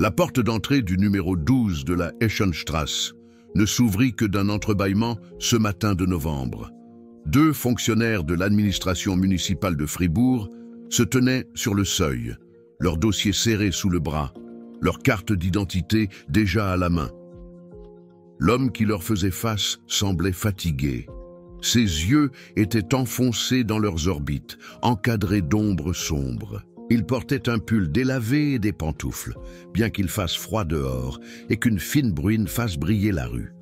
La porte d'entrée du numéro 12 de la Eschenstrasse ne s'ouvrit que d'un entrebâillement ce matin de novembre. 2 fonctionnaires de l'administration municipale de Fribourg se tenaient sur le seuil, leur dossier serré sous le bras, leur carte d'identité déjà à la main. L'homme qui leur faisait face semblait fatigué. Ses yeux étaient enfoncés dans leurs orbites, encadrés d'ombres sombres. Il portait un pull délavé et des pantoufles, bien qu'il fasse froid dehors et qu'une fine bruine fasse briller la rue.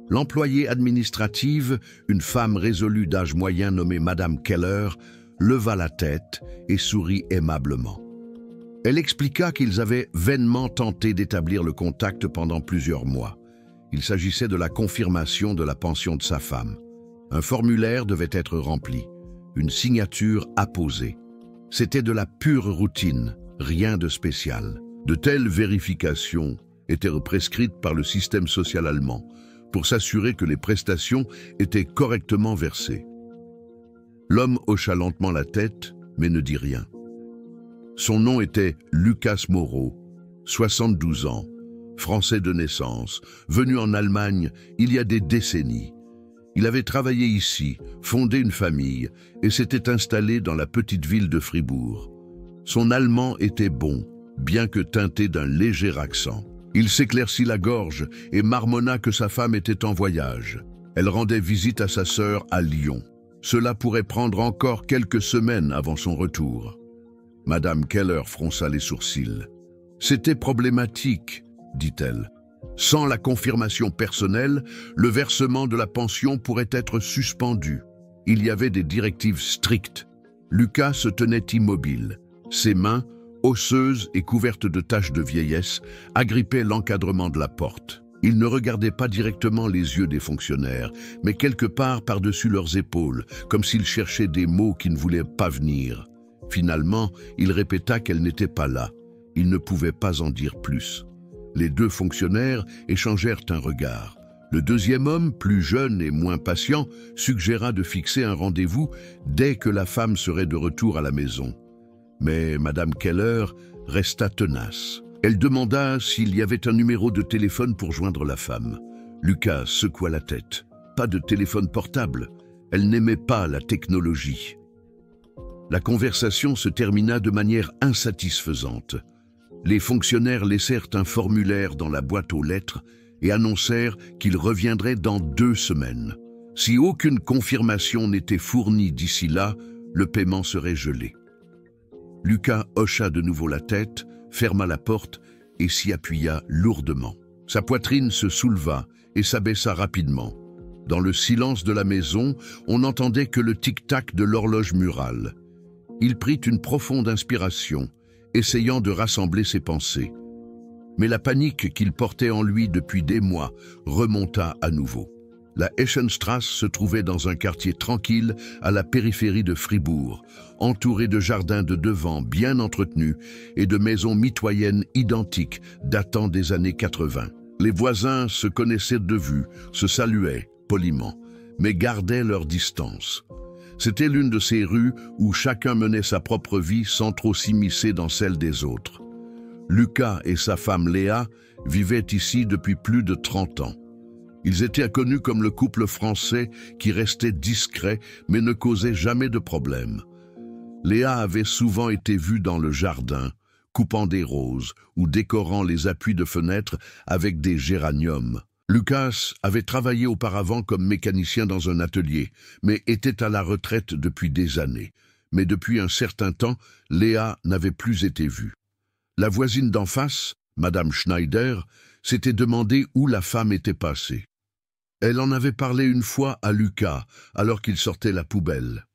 L'employée administrative, une femme résolue d'âge moyen nommée Madame Keller, leva la tête et sourit aimablement. Elle expliqua qu'ils avaient vainement tenté d'établir le contact pendant plusieurs mois. Il s'agissait de la confirmation de la pension de sa femme. Un formulaire devait être rempli, une signature apposée. C'était de la pure routine, rien de spécial. De telles vérifications étaient prescrites par le système social allemand pour s'assurer que les prestations étaient correctement versées. L'homme hocha lentement la tête, mais ne dit rien. Son nom était Lucas Moreau, 72 ans, français de naissance, venu en Allemagne il y a des décennies. Il avait travaillé ici, fondé une famille et s'était installé dans la petite ville de Fribourg. Son allemand était bon, bien que teinté d'un léger accent. Il s'éclaircit la gorge et marmonna que sa femme était en voyage. Elle rendait visite à sa sœur à Lyon. Cela pourrait prendre encore quelques semaines avant son retour. Madame Keller fronça les sourcils. « C'était problématique, dit-elle. Sans la confirmation personnelle, le versement de la pension pourrait être suspendu. Il y avait des directives strictes. Lucas se tenait immobile. Ses mains, osseuses et couvertes de taches de vieillesse, agrippaient l'encadrement de la porte. Il ne regardait pas directement les yeux des fonctionnaires, mais quelque part par-dessus leurs épaules, comme s'il cherchait des mots qui ne voulaient pas venir. Finalement, il répéta qu'elle n'était pas là. Il ne pouvait pas en dire plus. Les 2 fonctionnaires échangèrent un regard. Le deuxième homme, plus jeune et moins patient, suggéra de fixer un rendez-vous dès que la femme serait de retour à la maison. Mais Madame Keller resta tenace. Elle demanda s'il y avait un numéro de téléphone pour joindre la femme. Lucas secoua la tête. Pas de téléphone portable. Elle n'aimait pas la technologie. La conversation se termina de manière insatisfaisante. Les fonctionnaires laissèrent un formulaire dans la boîte aux lettres et annoncèrent qu'ils reviendraient dans 2 semaines. Si aucune confirmation n'était fournie d'ici là, le paiement serait gelé. Lucas hocha de nouveau la tête, ferma la porte et s'y appuya lourdement. Sa poitrine se souleva et s'abaissa rapidement. Dans le silence de la maison, on n'entendait que le tic-tac de l'horloge murale. Il prit une profonde inspiration, essayant de rassembler ses pensées. Mais la panique qu'il portait en lui depuis des mois remonta à nouveau. La Eschenstrasse se trouvait dans un quartier tranquille à la périphérie de Fribourg, entouré de jardins de devant bien entretenus et de maisons mitoyennes identiques datant des années 80. Les voisins se connaissaient de vue, se saluaient poliment, mais gardaient leur distance. C'était l'une de ces rues où chacun menait sa propre vie sans trop s'immiscer dans celle des autres. Lucas et sa femme Léa vivaient ici depuis plus de 30 ans. Ils étaient connus comme le couple français qui restait discret mais ne causait jamais de problème. Léa avait souvent été vue dans le jardin, coupant des roses ou décorant les appuis de fenêtres avec des géraniums. Lucas avait travaillé auparavant comme mécanicien dans un atelier, mais était à la retraite depuis des années. Mais depuis un certain temps, Léa n'avait plus été vue. La voisine d'en face, Madame Schneider, s'était demandé où la femme était passée. Elle en avait parlé une fois à Lucas, alors qu'il sortait la poubelle.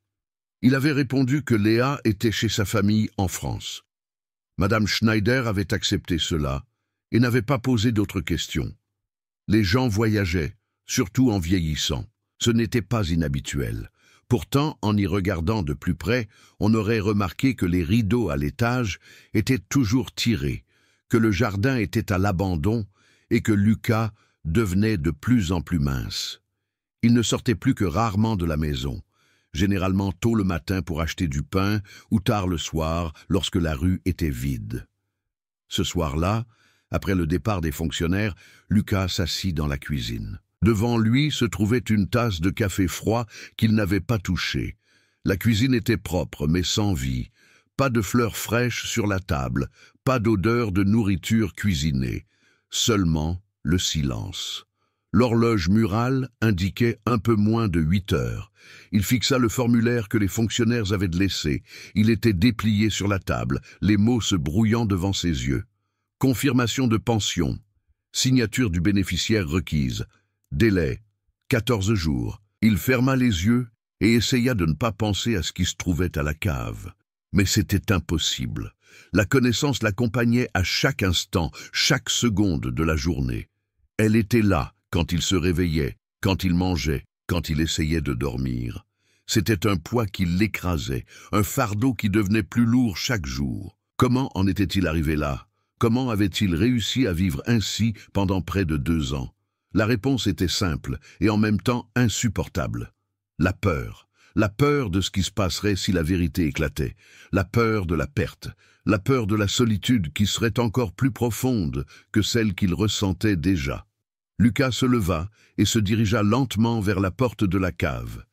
Il avait répondu que Léa était chez sa famille en France. Madame Schneider avait accepté cela et n'avait pas posé d'autres questions. Les gens voyageaient, surtout en vieillissant. Ce n'était pas inhabituel. Pourtant, en y regardant de plus près, on aurait remarqué que les rideaux à l'étage étaient toujours tirés, que le jardin était à l'abandon et que Lucas devenait de plus en plus mince. Il ne sortait plus que rarement de la maison, généralement tôt le matin pour acheter du pain ou tard le soir lorsque la rue était vide. Ce soir-là, Après le départ des fonctionnaires, Lucas s'assit dans la cuisine. Devant lui se trouvait une tasse de café froid qu'il n'avait pas touchée. La cuisine était propre, mais sans vie. Pas de fleurs fraîches sur la table, pas d'odeur de nourriture cuisinée. Seulement le silence. L'horloge murale indiquait un peu moins de 8 heures. Il fixa le formulaire que les fonctionnaires avaient laissé. Il était déplié sur la table, les mots se brouillant devant ses yeux. Confirmation de pension. Signature du bénéficiaire requise. Délai. 14 jours. Il ferma les yeux et essaya de ne pas penser à ce qui se trouvait à la cave. Mais c'était impossible. La connaissance l'accompagnait à chaque instant, chaque seconde de la journée. Elle était là quand il se réveillait, quand il mangeait, quand il essayait de dormir. C'était un poids qui l'écrasait, un fardeau qui devenait plus lourd chaque jour. Comment en était-il arrivé là? Comment avait-il réussi à vivre ainsi pendant près de 2 ans? La réponse était simple et en même temps insupportable. La peur. La peur de ce qui se passerait si la vérité éclatait. La peur de la perte. La peur de la solitude qui serait encore plus profonde que celle qu'il ressentait déjà. Lucas se leva et se dirigea lentement vers la porte de la cave.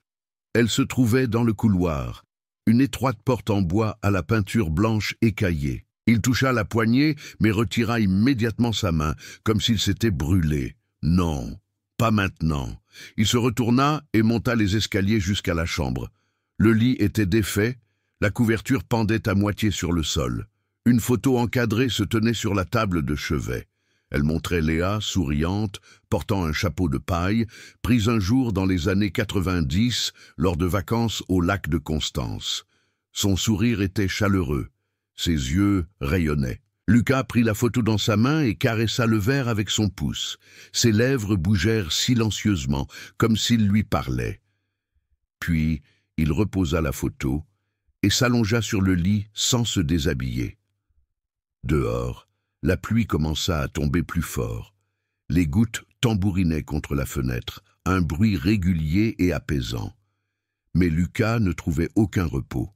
Elle se trouvait dans le couloir, une étroite porte en bois à la peinture blanche écaillée. Il toucha la poignée, mais retira immédiatement sa main, comme s'il s'était brûlé. Non, pas maintenant. Il se retourna et monta les escaliers jusqu'à la chambre. Le lit était défait, la couverture pendait à moitié sur le sol. Une photo encadrée se tenait sur la table de chevet. Elle montrait Léa, souriante, portant un chapeau de paille, prise un jour dans les années 90, lors de vacances au lac de Constance. Son sourire était chaleureux. Ses yeux rayonnaient. Lucas prit la photo dans sa main et caressa le verre avec son pouce. Ses lèvres bougèrent silencieusement, comme s'il lui parlait. Puis, il reposa la photo et s'allongea sur le lit sans se déshabiller. Dehors, la pluie commença à tomber plus fort. Les gouttes tambourinaient contre la fenêtre, un bruit régulier et apaisant. Mais Lucas ne trouvait aucun repos.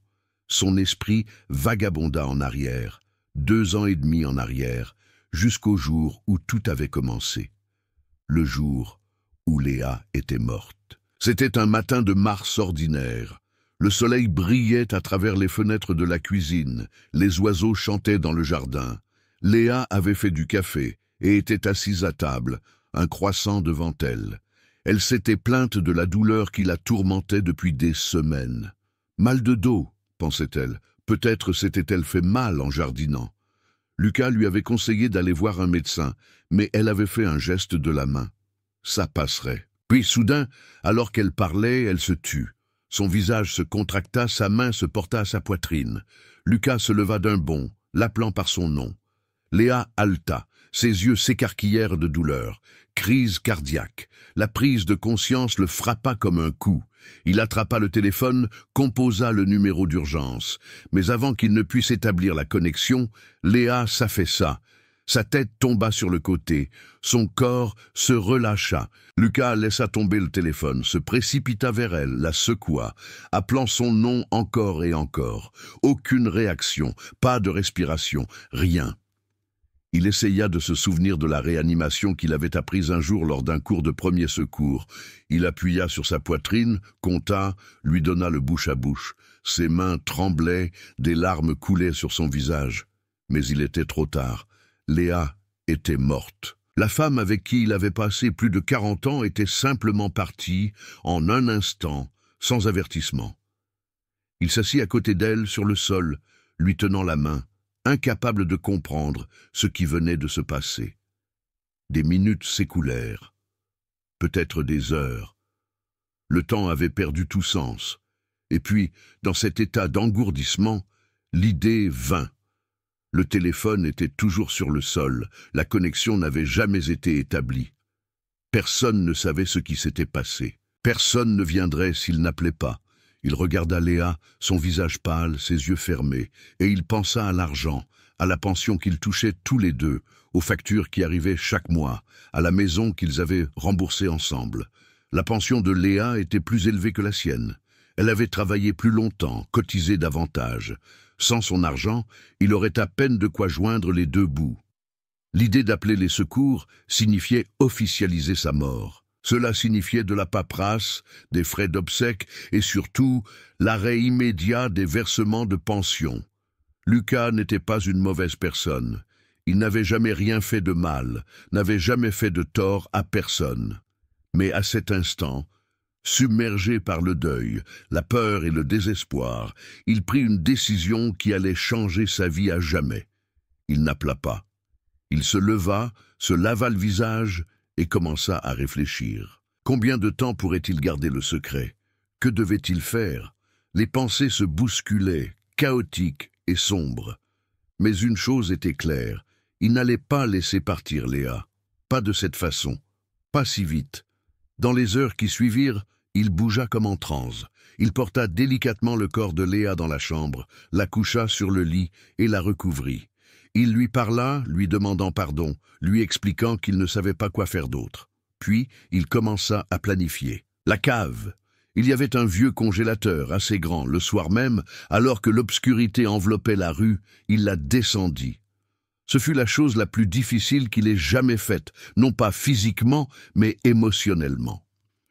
Son esprit vagabonda en arrière, 2 ans et demi en arrière, jusqu'au jour où tout avait commencé. Le jour où Léa était morte. C'était un matin de mars ordinaire. Le soleil brillait à travers les fenêtres de la cuisine, les oiseaux chantaient dans le jardin. Léa avait fait du café et était assise à table, un croissant devant elle. Elle s'était plainte de la douleur qui la tourmentait depuis des semaines. Mal de dos, pensait-elle. Peut-être s'était-elle fait mal en jardinant. Lucas lui avait conseillé d'aller voir un médecin, mais elle avait fait un geste de la main. Ça passerait. Puis soudain, alors qu'elle parlait, elle se tut. Son visage se contracta, sa main se porta à sa poitrine. Lucas se leva d'un bond, l'appelant par son nom. Léa haleta, ses yeux s'écarquillèrent de douleur. Crise cardiaque. La prise de conscience le frappa comme un coup. Il attrapa le téléphone, composa le numéro d'urgence. Mais avant qu'il ne puisse établir la connexion, Léa s'affaissa. Sa tête tomba sur le côté. Son corps se relâcha. Lucas laissa tomber le téléphone, se précipita vers elle, la secoua, appelant son nom encore et encore. Aucune réaction, pas de respiration, rien. Il essaya de se souvenir de la réanimation qu'il avait apprise un jour lors d'un cours de premier secours. Il appuya sur sa poitrine, compta, lui donna le bouche à bouche. Ses mains tremblaient, des larmes coulaient sur son visage. Mais il était trop tard. Léa était morte. La femme avec qui il avait passé plus de 40 ans était simplement partie, en un instant, sans avertissement. Il s'assit à côté d'elle, sur le sol, lui tenant la main, incapable de comprendre ce qui venait de se passer. Des minutes s'écoulèrent, peut-être des heures. Le temps avait perdu tout sens. Et puis, dans cet état d'engourdissement, l'idée vint. Le téléphone était toujours sur le sol, la connexion n'avait jamais été établie. Personne ne savait ce qui s'était passé. Personne ne viendrait s'il n'appelait pas. Il regarda Léa, son visage pâle, ses yeux fermés, et il pensa à l'argent, à la pension qu'ils touchaient tous les deux, aux factures qui arrivaient chaque mois, à la maison qu'ils avaient remboursée ensemble. La pension de Léa était plus élevée que la sienne. Elle avait travaillé plus longtemps, cotisé davantage. Sans son argent, il aurait à peine de quoi joindre les 2 bouts. L'idée d'appeler les secours signifiait officialiser sa mort. Cela signifiait de la paperasse, des frais d'obsèques et surtout l'arrêt immédiat des versements de pension. Lucas n'était pas une mauvaise personne. Il n'avait jamais rien fait de mal, n'avait jamais fait de tort à personne. Mais à cet instant, submergé par le deuil, la peur et le désespoir, il prit une décision qui allait changer sa vie à jamais. Il n'appela pas. Il se leva, se lava le visage et commença à réfléchir. Combien de temps pourrait-il garder le secret? Que devait-il faire? Les pensées se bousculaient, chaotiques et sombres. Mais une chose était claire, il n'allait pas laisser partir Léa. Pas de cette façon, pas si vite. Dans les heures qui suivirent, il bougea comme en transe. Il porta délicatement le corps de Léa dans la chambre, la coucha sur le lit et la recouvrit. Il lui parla, lui demandant pardon, lui expliquant qu'il ne savait pas quoi faire d'autre. Puis, il commença à planifier. La cave. Il y avait un vieux congélateur assez grand. Le soir même, alors que l'obscurité enveloppait la rue, il la descendit. Ce fut la chose la plus difficile qu'il ait jamais faite, non pas physiquement, mais émotionnellement.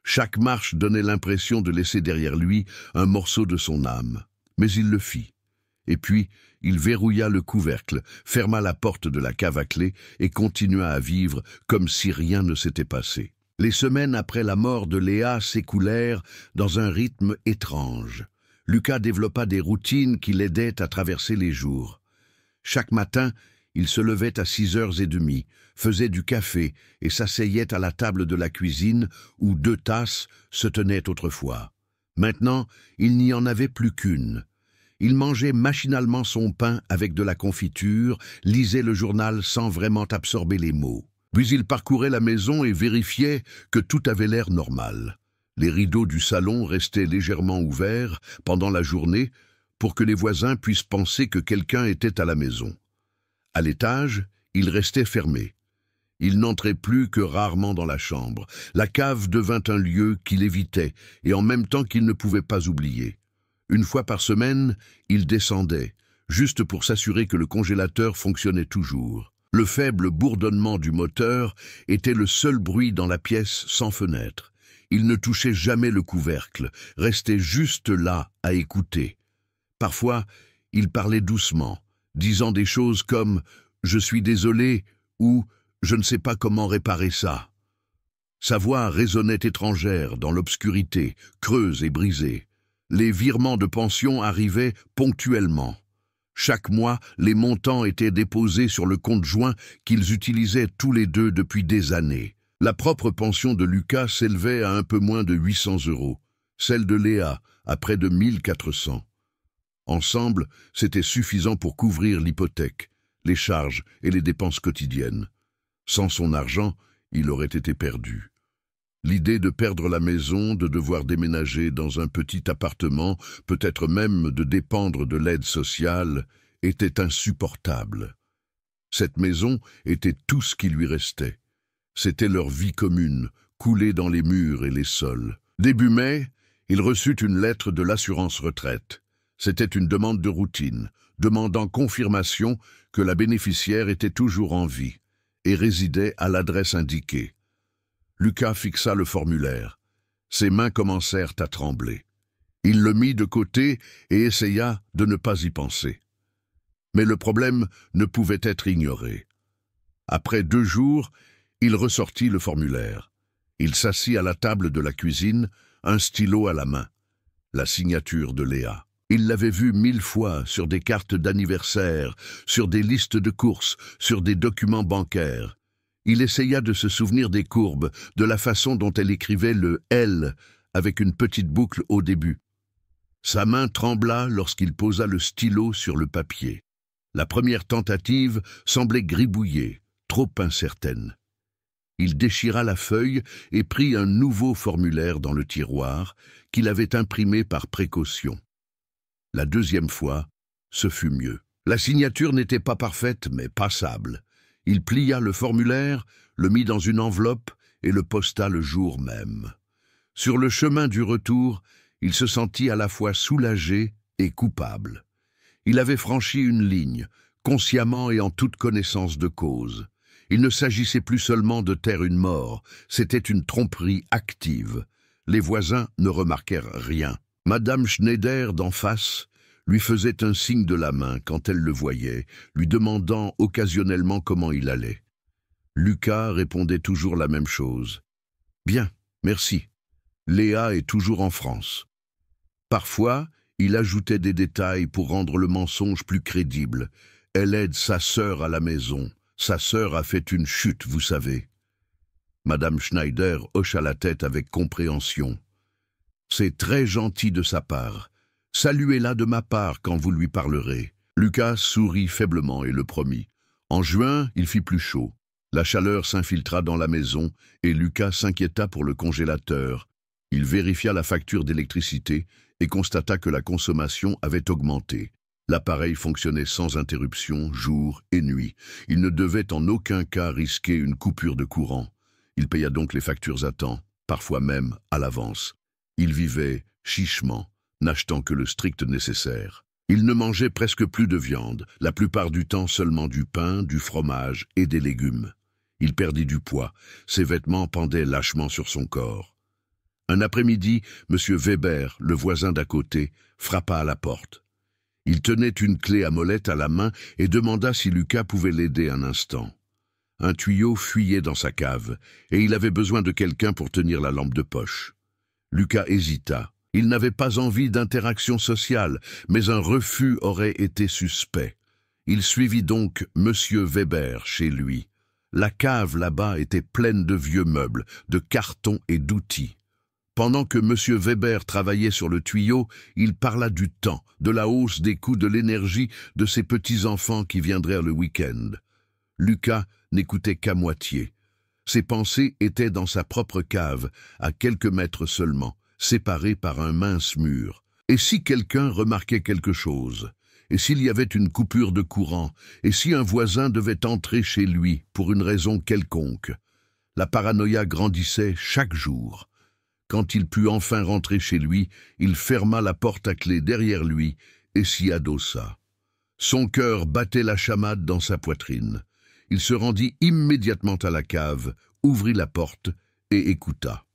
Chaque marche donnait l'impression de laisser derrière lui un morceau de son âme. Mais il le fit. Et puis, il verrouilla le couvercle, ferma la porte de la cave à clé et continua à vivre comme si rien ne s'était passé. Les semaines après la mort de Léa s'écoulèrent dans un rythme étrange. Lucas développa des routines qui l'aidaient à traverser les jours. Chaque matin, il se levait à 6h30, faisait du café et s'asseyait à la table de la cuisine où 2 tasses se tenaient autrefois. Maintenant, il n'y en avait plus qu'une. Il mangeait machinalement son pain avec de la confiture, lisait le journal sans vraiment absorber les mots. Puis il parcourait la maison et vérifiait que tout avait l'air normal. Les rideaux du salon restaient légèrement ouverts pendant la journée pour que les voisins puissent penser que quelqu'un était à la maison. À l'étage, ils restaient fermés. Il n'entrait plus que rarement dans la chambre. La cave devint un lieu qu'il évitait et en même temps qu'il ne pouvait pas oublier. Une fois par semaine, il descendait, juste pour s'assurer que le congélateur fonctionnait toujours. Le faible bourdonnement du moteur était le seul bruit dans la pièce sans fenêtre. Il ne touchait jamais le couvercle, restait juste là à écouter. Parfois, il parlait doucement, disant des choses comme « je suis désolé » ou « je ne sais pas comment réparer ça ». Sa voix résonnait étrangère dans l'obscurité, creuse et brisée. Les virements de pension arrivaient ponctuellement. Chaque mois, les montants étaient déposés sur le compte joint qu'ils utilisaient tous les deux depuis des années. La propre pension de Lucas s'élevait à un peu moins de 800 €, celle de Léa à près de 1400. Ensemble, c'était suffisant pour couvrir l'hypothèque, les charges et les dépenses quotidiennes. Sans son argent, il aurait été perdu. L'idée de perdre la maison, de devoir déménager dans un petit appartement, peut-être même de dépendre de l'aide sociale, était insupportable. Cette maison était tout ce qui lui restait. C'était leur vie commune, coulée dans les murs et les sols. Début mai, il reçut une lettre de l'assurance retraite. C'était une demande de routine, demandant confirmation que la bénéficiaire était toujours en vie et résidait à l'adresse indiquée. Lucas fixa le formulaire. Ses mains commencèrent à trembler. Il le mit de côté et essaya de ne pas y penser. Mais le problème ne pouvait être ignoré. Après 2 jours, il ressortit le formulaire. Il s'assit à la table de la cuisine, un stylo à la main. La signature de Léa. Il l'avait vue 1000 fois sur des cartes d'anniversaire, sur des listes de courses, sur des documents bancaires. Il essaya de se souvenir des courbes, de la façon dont elle écrivait le « L » avec une petite boucle au début. Sa main trembla lorsqu'il posa le stylo sur le papier. La première tentative semblait gribouillée, trop incertaine. Il déchira la feuille et prit un nouveau formulaire dans le tiroir qu'il avait imprimé par précaution. La 2e fois, ce fut mieux. La signature n'était pas parfaite, mais passable. Il plia le formulaire, le mit dans une enveloppe et le posta le jour même. Sur le chemin du retour, il se sentit à la fois soulagé et coupable. Il avait franchi une ligne, consciemment et en toute connaissance de cause. Il ne s'agissait plus seulement de taire une mort, c'était une tromperie active. Les voisins ne remarquèrent rien. Madame Schneider, d'en face, lui faisait un signe de la main quand elle le voyait, lui demandant occasionnellement comment il allait. Lucas répondait toujours la même chose. « Bien, merci. Léa est toujours en France. » Parfois, il ajoutait des détails pour rendre le mensonge plus crédible. « Elle aide sa sœur à la maison. Sa sœur a fait une chute, vous savez. » Madame Schneider hocha la tête avec compréhension. « C'est très gentil de sa part. Saluez-la de ma part quand vous lui parlerez. » Lucas sourit faiblement et le promit. En juin, il fit plus chaud. La chaleur s'infiltra dans la maison et Lucas s'inquiéta pour le congélateur. Il vérifia la facture d'électricité et constata que la consommation avait augmenté. L'appareil fonctionnait sans interruption, jour et nuit. Il ne devait en aucun cas risquer une coupure de courant. Il paya donc les factures à temps, parfois même à l'avance. Il vivait chichement, n'achetant que le strict nécessaire. Il ne mangeait presque plus de viande, la plupart du temps seulement du pain, du fromage et des légumes. Il perdit du poids, ses vêtements pendaient lâchement sur son corps. Un après-midi, M. Weber, le voisin d'à côté, frappa à la porte. Il tenait une clé à molette à la main et demanda si Lucas pouvait l'aider un instant. Un tuyau fuyait dans sa cave et il avait besoin de quelqu'un pour tenir la lampe de poche. Lucas hésita. Il n'avait pas envie d'interaction sociale, mais un refus aurait été suspect. Il suivit donc M. Weber chez lui. La cave là-bas était pleine de vieux meubles, de cartons et d'outils. Pendant que M. Weber travaillait sur le tuyau, il parla du temps, de la hausse des coûts de l'énergie, de ses petits-enfants qui viendraient le week-end. Lucas n'écoutait qu'à moitié. Ses pensées étaient dans sa propre cave, à quelques mètres seulement, séparés par un mince mur. Et si quelqu'un remarquait quelque chose? Et s'il y avait une coupure de courant? Et si un voisin devait entrer chez lui pour une raison quelconque? La paranoïa grandissait chaque jour. Quand il put enfin rentrer chez lui, il ferma la porte à clé derrière lui et s'y adossa. Son cœur battait la chamade dans sa poitrine. Il se rendit immédiatement à la cave, ouvrit la porte et écouta.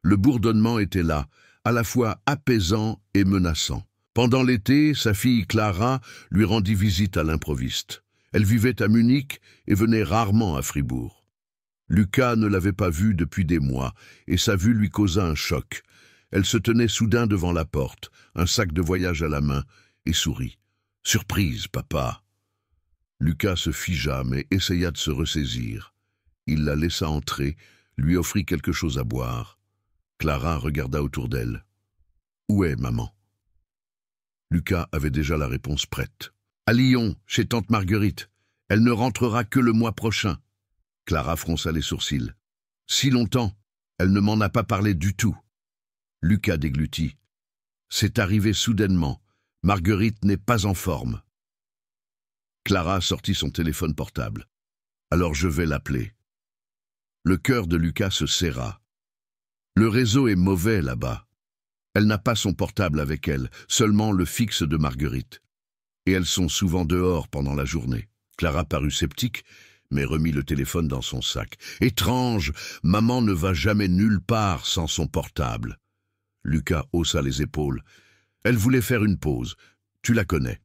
Le bourdonnement était là, à la fois apaisant et menaçant. Pendant l'été, sa fille Clara lui rendit visite à l'improviste. Elle vivait à Munich et venait rarement à Fribourg. Lucas ne l'avait pas vue depuis des mois, et sa vue lui causa un choc. Elle se tenait soudain devant la porte, un sac de voyage à la main, et sourit. « Surprise, papa !» Lucas se figea, mais essaya de se ressaisir. Il la laissa entrer, lui offrit quelque chose à boire. Clara regarda autour d'elle. « Où est maman ?» Lucas avait déjà la réponse prête. « À Lyon, chez tante Marguerite. Elle ne rentrera que le mois prochain. » Clara fronça les sourcils. « Si longtemps, elle ne m'en a pas parlé du tout. » Lucas déglutit. « C'est arrivé soudainement. Marguerite n'est pas en forme. » Clara sortit son téléphone portable. « Alors je vais l'appeler. » Le cœur de Lucas se serra. Le réseau est mauvais là-bas. Elle n'a pas son portable avec elle, seulement le fixe de Marguerite. Et elles sont souvent dehors pendant la journée. Clara parut sceptique, mais remit le téléphone dans son sac. « Étrange, maman ne va jamais nulle part sans son portable. » Lucas haussa les épaules. « Elle voulait faire une pause. Tu la connais. »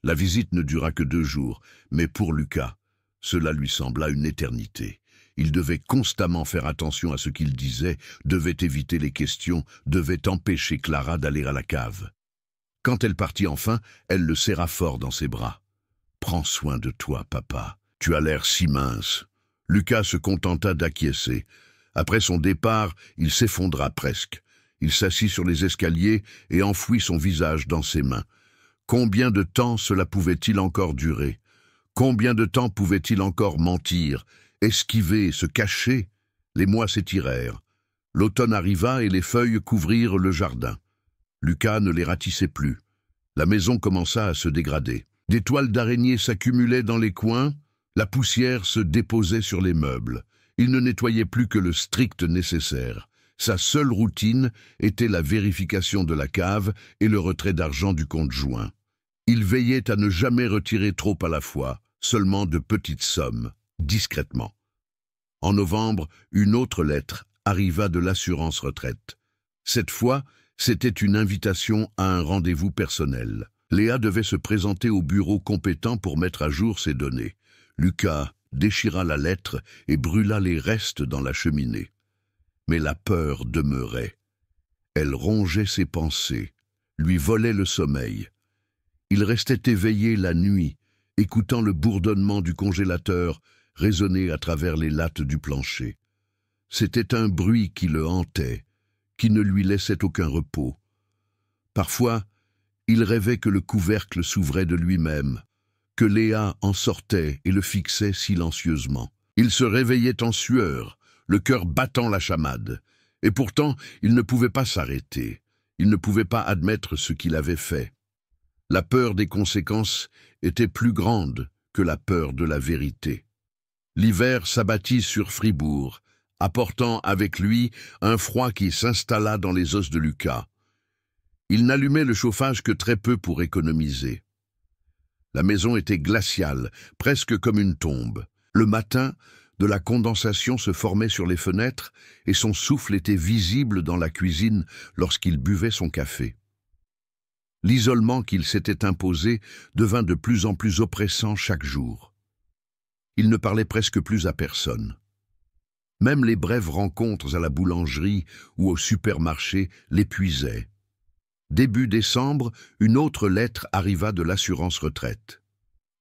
La visite ne dura que 2 jours, mais pour Lucas, cela lui sembla une éternité. Il devait constamment faire attention à ce qu'il disait, devait éviter les questions, devait empêcher Clara d'aller à la cave. Quand elle partit enfin, elle le serra fort dans ses bras. « Prends soin de toi, papa. Tu as l'air si mince. » Lucas se contenta d'acquiescer. Après son départ, il s'effondra presque. Il s'assit sur les escaliers et enfouit son visage dans ses mains. Combien de temps cela pouvait-il encore durer? Combien de temps pouvait-il encore mentir, esquiver, se cacher? Les mois s'étirèrent. L'automne arriva et les feuilles couvrirent le jardin. Lucas ne les ratissait plus. La maison commença à se dégrader. Des toiles d'araignée s'accumulaient dans les coins, la poussière se déposait sur les meubles. Il ne nettoyait plus que le strict nécessaire. Sa seule routine était la vérification de la cave et le retrait d'argent du compte joint. Il veillait à ne jamais retirer trop à la fois, seulement de petites sommes. discrètement. En novembre, une autre lettre arriva de l'assurance retraite. Cette fois, c'était une invitation à un rendez-vous personnel. Léa devait se présenter au bureau compétent pour mettre à jour ses données. Lucas déchira la lettre et brûla les restes dans la cheminée. Mais la peur demeurait. Elle rongeait ses pensées, lui volait le sommeil. Il restait éveillé la nuit, écoutant le bourdonnement du congélateur résonner à travers les lattes du plancher. C'était un bruit qui le hantait, qui ne lui laissait aucun repos. Parfois, il rêvait que le couvercle s'ouvrait de lui-même, que Léa en sortait et le fixait silencieusement. Il se réveillait en sueur, le cœur battant la chamade, et pourtant il ne pouvait pas s'arrêter, il ne pouvait pas admettre ce qu'il avait fait. La peur des conséquences était plus grande que la peur de la vérité. L'hiver s'abattit sur Fribourg, apportant avec lui un froid qui s'installa dans les os de Lucas. Il n'allumait le chauffage que très peu pour économiser. La maison était glaciale, presque comme une tombe. Le matin, de la condensation se formait sur les fenêtres et son souffle était visible dans la cuisine lorsqu'il buvait son café. L'isolement qu'il s'était imposé devint de plus en plus oppressant chaque jour. Il ne parlait presque plus à personne. Même les brèves rencontres à la boulangerie ou au supermarché l'épuisaient. Début décembre, une autre lettre arriva de l'assurance retraite.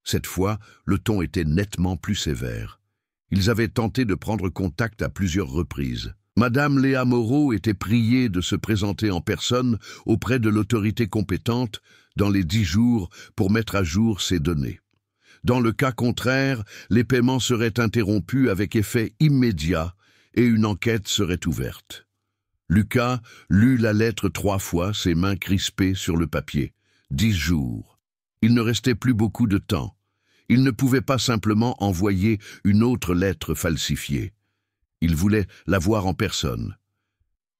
Cette fois, le ton était nettement plus sévère. Ils avaient tenté de prendre contact à plusieurs reprises. Madame Léa Moreau était priée de se présenter en personne auprès de l'autorité compétente dans les 10 jours pour mettre à jour ses données. Dans le cas contraire, les paiements seraient interrompus avec effet immédiat et une enquête serait ouverte. Lucas lut la lettre 3 fois, ses mains crispées sur le papier. 10 jours. Il ne restait plus beaucoup de temps. Il ne pouvait pas simplement envoyer une autre lettre falsifiée. Il voulait la voir en personne.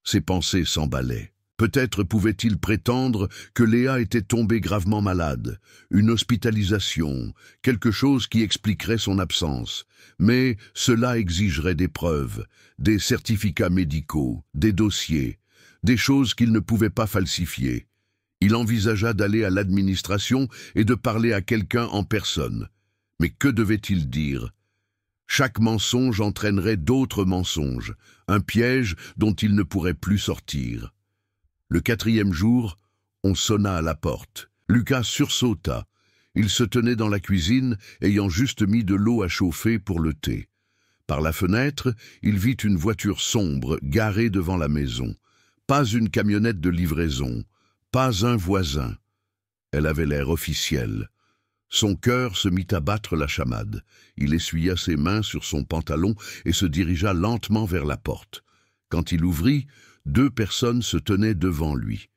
Ses pensées s'emballaient. Peut-être pouvait-il prétendre que Léa était tombée gravement malade, une hospitalisation, quelque chose qui expliquerait son absence. Mais cela exigerait des preuves, des certificats médicaux, des dossiers, des choses qu'il ne pouvait pas falsifier. Il envisagea d'aller à l'administration et de parler à quelqu'un en personne. Mais que devait-il dire ? Chaque mensonge entraînerait d'autres mensonges, un piège dont il ne pourrait plus sortir. Le 4e jour, on sonna à la porte. Lucas sursauta. Il se tenait dans la cuisine, ayant juste mis de l'eau à chauffer pour le thé. Par la fenêtre, il vit une voiture sombre garée devant la maison. Pas une camionnette de livraison, pas un voisin. Elle avait l'air officielle. Son cœur se mit à battre la chamade. Il essuya ses mains sur son pantalon et se dirigea lentement vers la porte. Quand il ouvrit, 2 personnes se tenaient devant lui.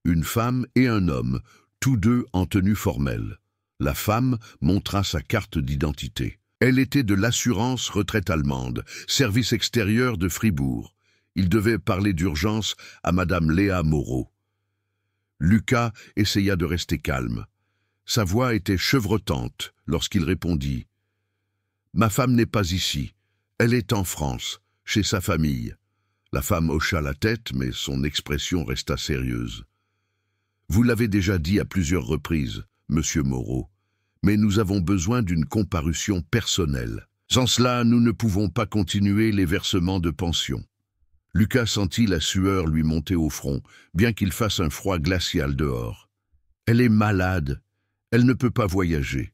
Une femme et un homme, tous deux en tenue formelle. La femme montra sa carte d'identité. Elle était de l'assurance retraite allemande, service extérieur de Fribourg. Il devait parler d'urgence à Madame Léa Moreau. Lucas essaya de rester calme. Sa voix était chevrotante lorsqu'il répondit « Ma femme n'est pas ici. Elle est en France, chez sa famille. » La femme hocha la tête, mais son expression resta sérieuse. « Vous l'avez déjà dit à plusieurs reprises, Monsieur Moreau, mais nous avons besoin d'une comparution personnelle. Sans cela, nous ne pouvons pas continuer les versements de pension. » Lucas sentit la sueur lui monter au front, bien qu'il fasse un froid glacial dehors. « Elle est malade. Elle ne peut pas voyager. »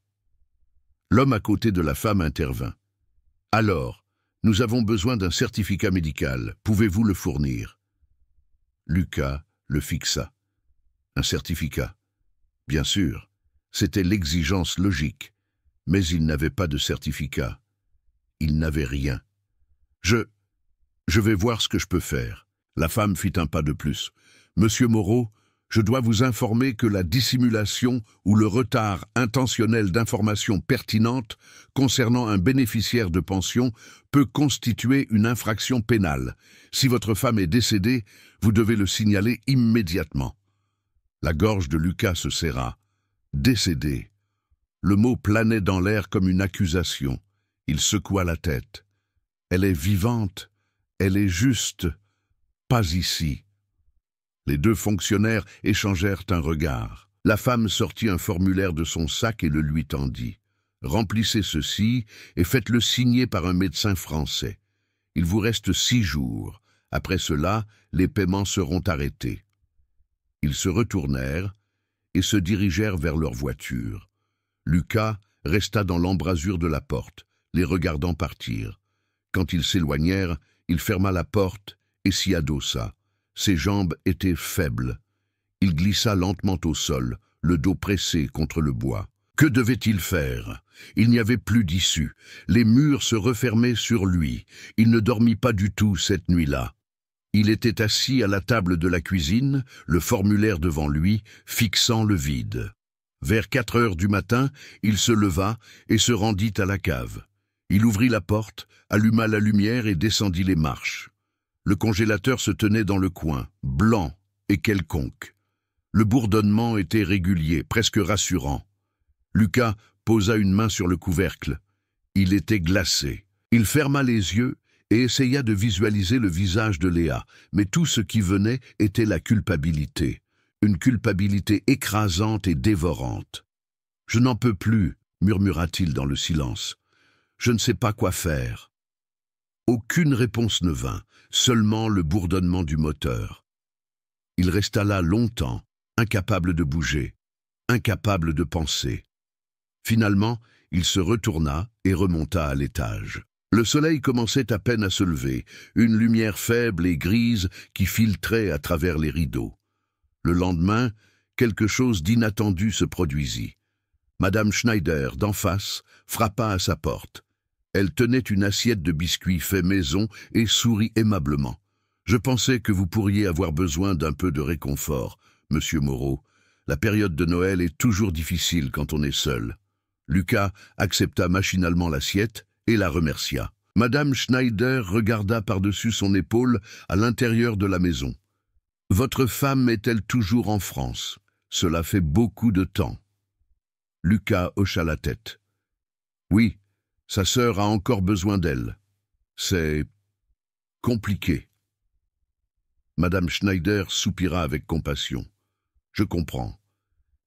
L'homme à côté de la femme intervint. « Alors, nous avons besoin d'un certificat médical. Pouvez-vous le fournir ?» Lucas le fixa. Un certificat. Bien sûr, c'était l'exigence logique, mais il n'avait pas de certificat. Il n'avait rien. Je vais voir ce que je peux faire. » La femme fit un pas de plus. « Monsieur Moreau, je dois vous informer que la dissimulation ou le retard intentionnel d'informations pertinentes concernant un bénéficiaire de pension peut constituer une infraction pénale. Si votre femme est décédée, vous devez le signaler immédiatement. » La gorge de Lucas se serra. « Décédée ». Le mot planait dans l'air comme une accusation. Il secoua la tête. Elle est vivante, elle est juste, pas ici. Les deux fonctionnaires échangèrent un regard. La femme sortit un formulaire de son sac et le lui tendit. Remplissez ceci et faites-le signer par un médecin français. Il vous reste 6 jours. Après cela, les paiements seront arrêtés. Ils se retournèrent et se dirigèrent vers leur voiture. Lucas resta dans l'embrasure de la porte, les regardant partir. Quand ils s'éloignèrent, il ferma la porte et s'y adossa. Ses jambes étaient faibles. Il glissa lentement au sol, le dos pressé contre le bois. Que devait-il faire? Il n'y avait plus d'issue. Les murs se refermaient sur lui. Il ne dormit pas du tout cette nuit-là. Il était assis à la table de la cuisine, le formulaire devant lui, fixant le vide. Vers 4 heures du matin, il se leva et se rendit à la cave. Il ouvrit la porte, alluma la lumière et descendit les marches. Le congélateur se tenait dans le coin, blanc et quelconque. Le bourdonnement était régulier, presque rassurant. Lucas posa une main sur le couvercle. Il était glacé. Il ferma les yeux et essaya de visualiser le visage de Léa, mais tout ce qui venait était la culpabilité. Une culpabilité écrasante et dévorante. « Je n'en peux plus », murmura-t-il dans le silence. « Je ne sais pas quoi faire. » Aucune réponse ne vint, seulement le bourdonnement du moteur. Il resta là longtemps, incapable de bouger, incapable de penser. Finalement, il se retourna et remonta à l'étage. Le soleil commençait à peine à se lever, une lumière faible et grise qui filtrait à travers les rideaux. Le lendemain, quelque chose d'inattendu se produisit. Madame Schneider, d'en face, frappa à sa porte. Elle tenait une assiette de biscuits faits maison et sourit aimablement. « Je pensais que vous pourriez avoir besoin d'un peu de réconfort, Monsieur Moreau. La période de Noël est toujours difficile quand on est seul. » Lucas accepta machinalement l'assiette et la remercia. Madame Schneider regarda par-dessus son épaule à l'intérieur de la maison. « Votre femme est-elle toujours en France? Cela fait beaucoup de temps. » Lucas hocha la tête. « Oui, sa sœur a encore besoin d'elle. C'est compliqué. » Madame Schneider soupira avec compassion. « Je comprends.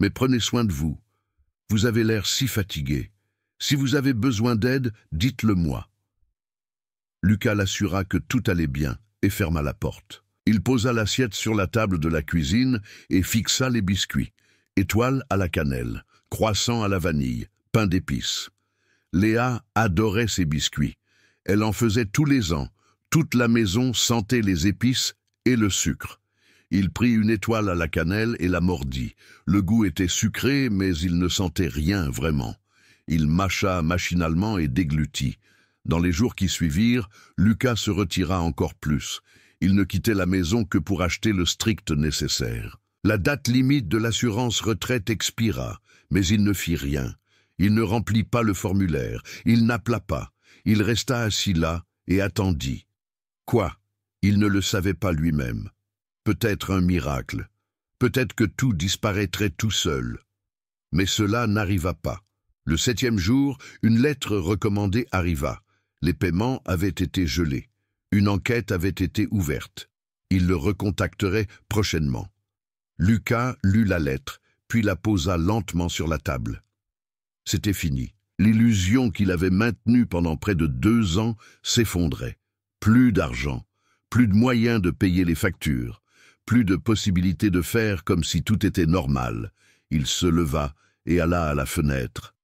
Mais prenez soin de vous. Vous avez l'air si fatigué. Si vous avez besoin d'aide, dites-le-moi. » Lucas l'assura que tout allait bien et ferma la porte. Il posa l'assiette sur la table de la cuisine et fixa les biscuits. Étoiles à la cannelle, croissants à la vanille, pain d'épices. Léa adorait ces biscuits. Elle en faisait tous les ans. Toute la maison sentait les épices et le sucre. Il prit une étoile à la cannelle et la mordit. Le goût était sucré, mais il ne sentait rien vraiment. Il mâcha machinalement et déglutit. Dans les jours qui suivirent, Lucas se retira encore plus. Il ne quittait la maison que pour acheter le strict nécessaire. La date limite de l'assurance retraite expira, mais il ne fit rien. Il ne remplit pas le formulaire, il n'appela pas. Il resta assis là et attendit. Quoi? Il ne le savait pas lui-même. Peut-être un miracle. Peut-être que tout disparaîtrait tout seul. Mais cela n'arriva pas. Le 7e jour, une lettre recommandée arriva. Les paiements avaient été gelés. Une enquête avait été ouverte. Il le recontacterait prochainement. Lucas lut la lettre, puis la posa lentement sur la table. C'était fini. L'illusion qu'il avait maintenue pendant près de 2 ans s'effondrait. Plus d'argent, plus de moyens de payer les factures, plus de possibilités de faire comme si tout était normal. Il se leva et alla à la fenêtre.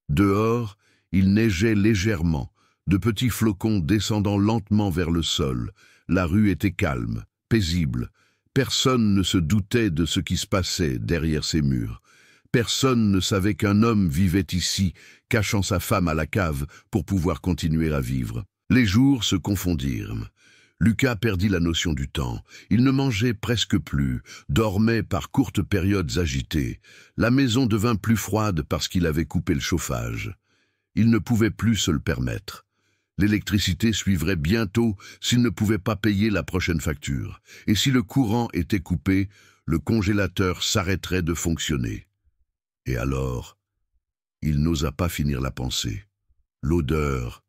Dehors, il neigeait légèrement, de petits flocons descendant lentement vers le sol. La rue était calme, paisible. Personne ne se doutait de ce qui se passait derrière ces murs. Personne ne savait qu'un homme vivait ici, cachant sa femme à la cave pour pouvoir continuer à vivre. Les jours se confondirent. Lucas perdit la notion du temps. Il ne mangeait presque plus, dormait par courtes périodes agitées. La maison devint plus froide parce qu'il avait coupé le chauffage. Il ne pouvait plus se le permettre. L'électricité suivrait bientôt s'il ne pouvait pas payer la prochaine facture. Et si le courant était coupé, le congélateur s'arrêterait de fonctionner. Et alors, il n'osa pas finir la pensée. L'odeur,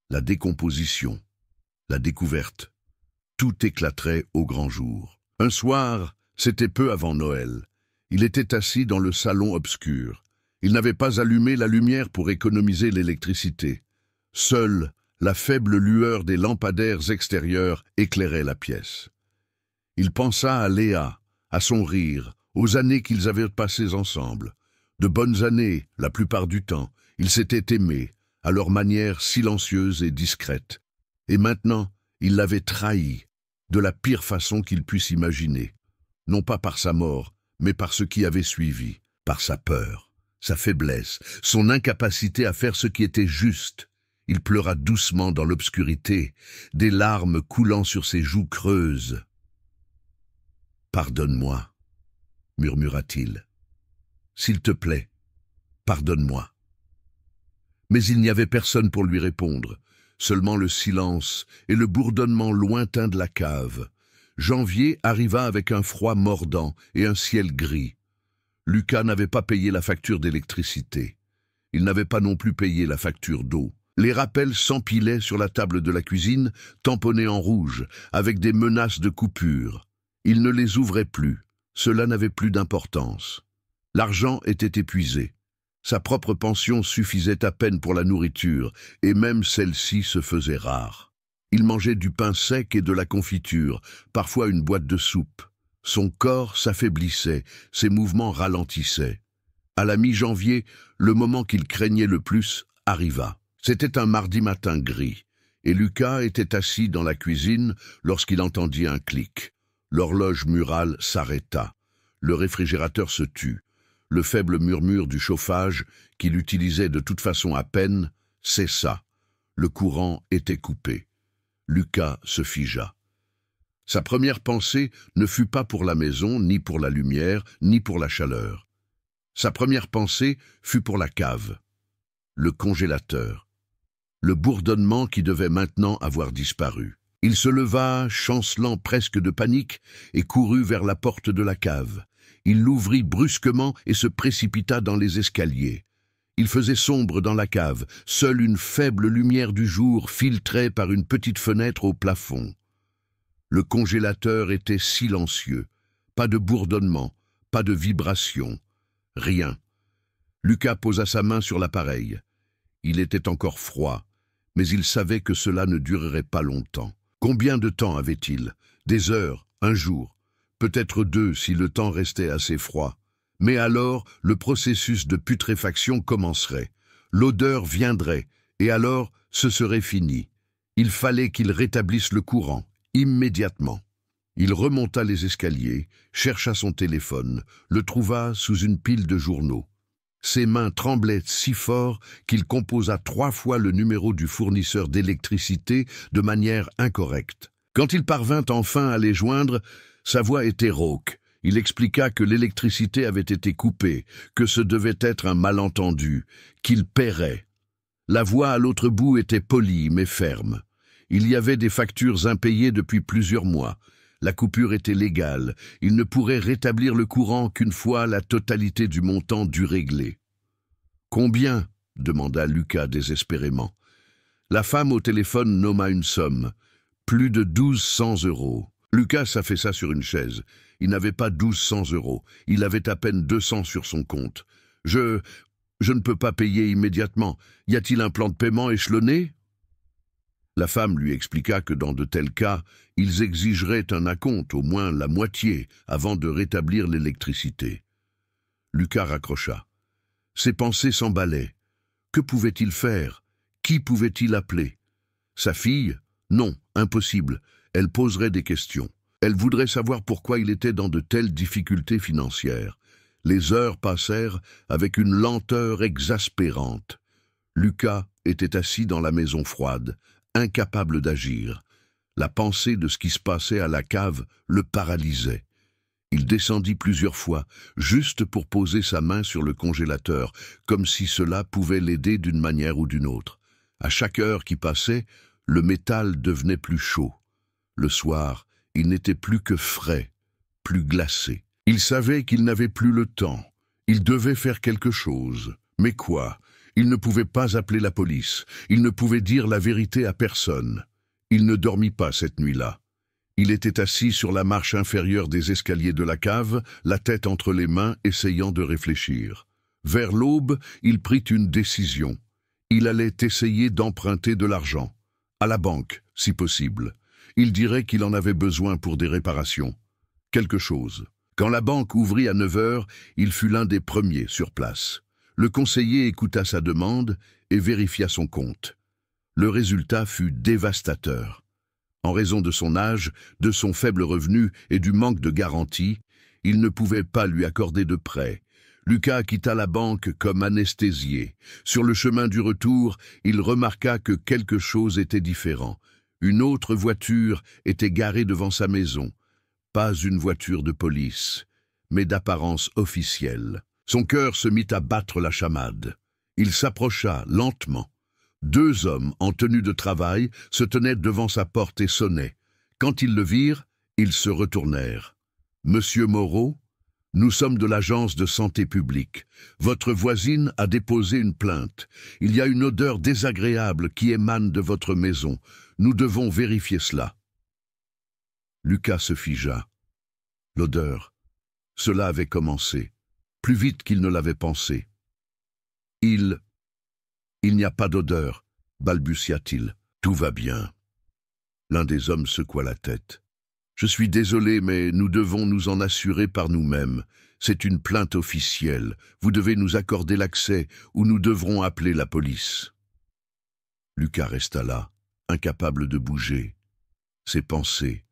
la décomposition, la découverte. Tout éclaterait au grand jour. Un soir, c'était peu avant Noël. Il était assis dans le salon obscur. Il n'avait pas allumé la lumière pour économiser l'électricité. Seule la faible lueur des lampadaires extérieurs éclairait la pièce. Il pensa à Léa, à son rire, aux années qu'ils avaient passées ensemble. De bonnes années, la plupart du temps. Ils s'étaient aimés, à leur manière silencieuse et discrète. Et maintenant, il l'avait trahi, de la pire façon qu'il puisse imaginer. Non pas par sa mort, mais par ce qui avait suivi, par sa peur, sa faiblesse, son incapacité à faire ce qui était juste. Il pleura doucement dans l'obscurité, des larmes coulant sur ses joues creuses. « Pardonne-moi, » murmura-t-il. « S'il te plaît, pardonne-moi. » Mais il n'y avait personne pour lui répondre, seulement le silence et le bourdonnement lointain de la cave. Janvier arriva avec un froid mordant et un ciel gris. Lucas n'avait pas payé la facture d'électricité. Il n'avait pas non plus payé la facture d'eau. Les rappels s'empilaient sur la table de la cuisine, tamponnés en rouge, avec des menaces de coupure. Il ne les ouvrait plus. Cela n'avait plus d'importance. L'argent était épuisé. Sa propre pension suffisait à peine pour la nourriture, et même celle-ci se faisait rare. Il mangeait du pain sec et de la confiture, parfois une boîte de soupe. Son corps s'affaiblissait, ses mouvements ralentissaient. À la mi-janvier, le moment qu'il craignait le plus arriva. C'était un mardi matin gris, et Lucas était assis dans la cuisine lorsqu'il entendit un clic. L'horloge murale s'arrêta. Le réfrigérateur se tut. Le faible murmure du chauffage, qu'il utilisait de toute façon à peine, cessa. Le courant était coupé. Lucas se figea. Sa première pensée ne fut pas pour la maison, ni pour la lumière, ni pour la chaleur. Sa première pensée fut pour la cave, le congélateur, le bourdonnement qui devait maintenant avoir disparu. Il se leva, chancelant presque de panique, et courut vers la porte de la cave. Il l'ouvrit brusquement et se précipita dans les escaliers. Il faisait sombre dans la cave, seule une faible lumière du jour filtrait par une petite fenêtre au plafond. Le congélateur était silencieux, pas de bourdonnement, pas de vibration, rien. Lucas posa sa main sur l'appareil. Il était encore froid, mais il savait que cela ne durerait pas longtemps. Combien de temps avait-il? Des heures, un jour, peut-être 2 si le temps restait assez froid. Mais alors, le processus de putréfaction commencerait. L'odeur viendrait, et alors, ce serait fini. Il fallait qu'il rétablisse le courant, immédiatement. Il remonta les escaliers, chercha son téléphone, le trouva sous une pile de journaux. Ses mains tremblaient si fort qu'il composa 3 fois le numéro du fournisseur d'électricité de manière incorrecte. Quand il parvint enfin à les joindre, sa voix était rauque. Il expliqua que l'électricité avait été coupée, que ce devait être un malentendu, qu'il paierait. La voix à l'autre bout était polie mais ferme. Il y avait des factures impayées depuis plusieurs mois. La coupure était légale. Il ne pourrait rétablir le courant qu'une fois la totalité du montant dû régler. « Combien ?» demanda Lucas désespérément. La femme au téléphone nomma une somme. Plus de 1200 €. Lucas s'affaissa sur une chaise. Il n'avait pas 1200 €. Il avait à peine 200 sur son compte. « Je ne peux pas payer immédiatement. Y a-t-il un plan de paiement échelonné ?» La femme lui expliqua que dans de tels cas, ils exigeraient un acompte, au moins la moitié, avant de rétablir l'électricité. Lucas raccrocha. Ses pensées s'emballaient. Que pouvait-il faire? Qui pouvait-il appeler? Sa fille? Non, impossible. Elle poserait des questions. Elle voudrait savoir pourquoi il était dans de telles difficultés financières. Les heures passèrent avec une lenteur exaspérante. Lucas était assis dans la maison froide, incapable d'agir. La pensée de ce qui se passait à la cave le paralysait. Il descendit plusieurs fois, juste pour poser sa main sur le congélateur, comme si cela pouvait l'aider d'une manière ou d'une autre. À chaque heure qui passait, le métal devenait plus chaud. Le soir, il n'était plus que frais, plus glacé. Il savait qu'il n'avait plus le temps. Il devait faire quelque chose. Mais quoi? Il ne pouvait pas appeler la police. Il ne pouvait dire la vérité à personne. Il ne dormit pas cette nuit-là. Il était assis sur la marche inférieure des escaliers de la cave, la tête entre les mains, essayant de réfléchir. Vers l'aube, il prit une décision. Il allait essayer d'emprunter de l'argent. À la banque, si possible. Il dirait qu'il en avait besoin pour des réparations. Quelque chose. Quand la banque ouvrit à 9 heures, il fut l'un des premiers sur place. Le conseiller écouta sa demande et vérifia son compte. Le résultat fut dévastateur. En raison de son âge, de son faible revenu et du manque de garantie, il ne pouvait pas lui accorder de prêt. Lucas quitta la banque comme anesthésié. Sur le chemin du retour, il remarqua que quelque chose était différent. Une autre voiture était garée devant sa maison. Pas une voiture de police, mais d'apparence officielle. Son cœur se mit à battre la chamade. Il s'approcha lentement. 2 hommes en tenue de travail se tenaient devant sa porte et sonnaient. Quand ils le virent, ils se retournèrent. « Monsieur Moreau, nous sommes de l'agence de santé publique. Votre voisine a déposé une plainte. Il y a une odeur désagréable qui émane de votre maison. Nous devons vérifier cela. » Lucas se figea. L'odeur, cela avait commencé, plus vite qu'il ne l'avait pensé. Il n'y a pas d'odeur, balbutia-t-il. Tout va bien. L'un des hommes secoua la tête. Je suis désolé, mais nous devons nous en assurer par nous-mêmes. C'est une plainte officielle. Vous devez nous accorder l'accès ou nous devrons appeler la police. Lucas resta là, incapable de bouger. Ses pensées,